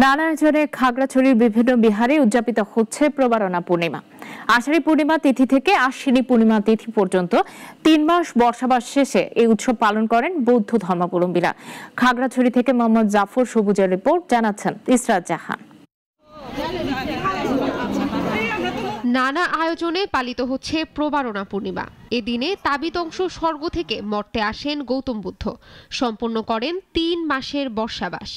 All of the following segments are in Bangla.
নানা আয়োজনে খাগড়াছড়ির বিভিন্ন বিহারে উদযাপিত হচ্ছে প্রবারণা পূর্ণিমা। আষাঢ়ী পূর্ণিমা তিথি থেকে আশ্বিনী পূর্ণিমা তিথি পর্যন্ত 3 মাস বর্ষাবাস শেষে এই উৎসব পালন করেন বৌদ্ধ ধর্মাবলম্বীরা। খাগড়াছড়ি থেকে মোহাম্মদ জাফর সবুজের রিপোর্ট, জানাচ্ছেন ইসরাত জাহান। নানা আয়োজনে পালিত হচ্ছে প্রবারণা পূর্ণিমা। এদিনে তাবিত অংশ স্বর্গ থেকে মর্তে আসেন গৌতম বুদ্ধ, সম্পন্ন করেন 3 মাসের বর্ষাবাস।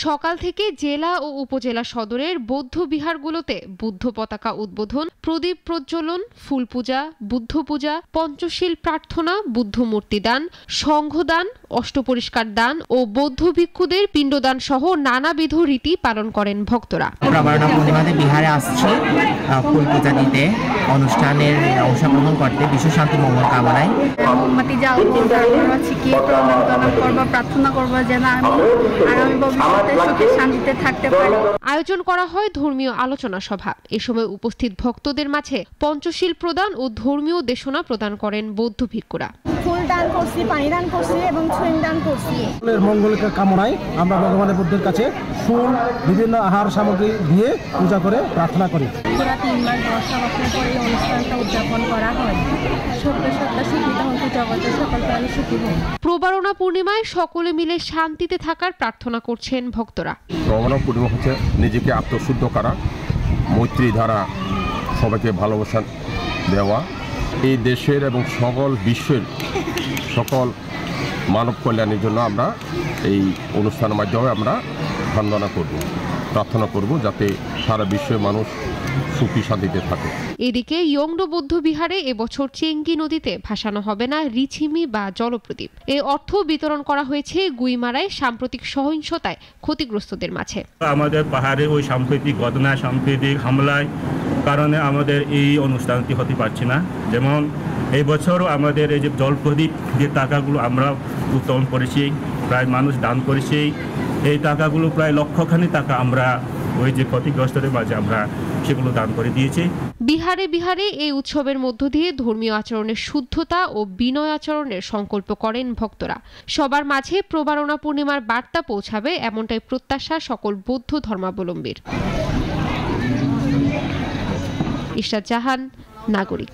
সকাল থেকে জেলা ও উপজেলা সদরের বৌদ্ধ বিহারগুলোতে বুদ্ধ পতাকা উদ্বোধন, প্রদীপ প্রজ্বলন, ফুল পূজা, বুদ্ধ পূজা, পঞ্চশীল প্রার্থনা, বুদ্ধ মূর্তি দান, সংঘদান, অষ্টপরিষ্কার দান ও বৌদ্ধ ভিক্ষুদের পিণ্ডদান সহ নানাবিধ রীতি পালন করেন ভক্তরা। প্রবারণা পূর্ণিমাতে বিহারে আসছে ফুল পূজা দিতে, অনুষ্ঠানের অংশগ্রহণ করতে, বিশ্ব শান্তি মঙ্গল কামনায়। মোমবাতি জ্বালবো, তারপর হচ্ছে কি প্রণাম করবো, প্রার্থনা করবো যেন আমি আগামী ভবিষ্যতে সুখে শান্তিতে থাকতে পারি। আয়োজন করা হয় ধর্মীয় আলোচনা সভা। এ সময় উপস্থিত ভক্তদের মাঝে পঞ্চশীল প্রদান ও ধর্মীয় দেশনা প্রদান করেন বৌদ্ধ ভিক্ষুরা। ফুল দান করছি, পানি দান করছি এবং ছুঁই দান করছি। মঙ্গলের কামনায় আমরা ভগবানের বুদ্ধের কাছে ফুল, বিভিন্ন আহার সামগ্রী দিয়ে পূজা করে প্রার্থনা করি। পুরা 3 মাস বর্ষাবাসের পরে এই অনুষ্ঠানটা উদযাপন করা হয়। সত্য সুখিত হোক, জগতের সকল প্রাণী সুখী হোক। প্রবারণা পূর্ণিমায় সকলে মিলে শান্তিতে থাকার প্রার্থনা করছেন ভক্তরা। প্রবারণা পূর্ণিমা হচ্ছে নিজেকে আত্মশুদ্ধ করা, মৈত্রী ধারা, সবাইকে ভালোবাসা দেওয়া। এই দেশের এবং সকল বিশ্বের সকল মানব কল্যাণের জন্য আমরা এই অনুষ্ঠানের মাধ্যমে আমরা বন্দনা করব, প্রার্থনা করব যাতে সারা বিশ্বের মানুষ সুখী শান্তিতে থাকে। এদিকে ইয়ংডো বৌদ্ধ বিহারে এবছর চেঙ্গি নদীতে ভাসানো হবে না রিছিমি বা জলপ্রদীপ। এই অর্থ বিতরণ করা হয়েছে গুইমারায় সাম্প্রতিক সহিংসতায় ক্ষতিগ্রস্তদের মাঝে। আমাদের পাহাড়ে ওই সাম্প্রতিক ঘটনা, সাম্প্রতিক হামলায় কারণে আমাদের এই অনুষ্ঠানটি হতে পারছে না। যেমন এই বছরও আমাদের এই যে জলপ্রদীপ যে টাকাগুলো আমরা উত্তোলন করেছি, প্রায় মানুষ দান করেছি, এই টাকাগুলো প্রায় লক্ষখানি টাকা আমরা ওই যে ক্ষতিগ্রস্তদের মাঝে আমরা সেগুলো দান করে দিয়েছি। বিহারে বিহারে এই উৎসবের মধ্য দিয়ে ধর্মীয় আচরণের শুদ্ধতা ও বিনয় আচরণের সংকল্প করেন ভক্তরা। সবার মাঝে প্রবারণা পূর্ণিমার বার্তা পৌঁছাবে এমনটাই প্রত্যাশা সকল বৌদ্ধ ধর্মাবলম্বীর। ইসরাত জাহান, নাগরিক।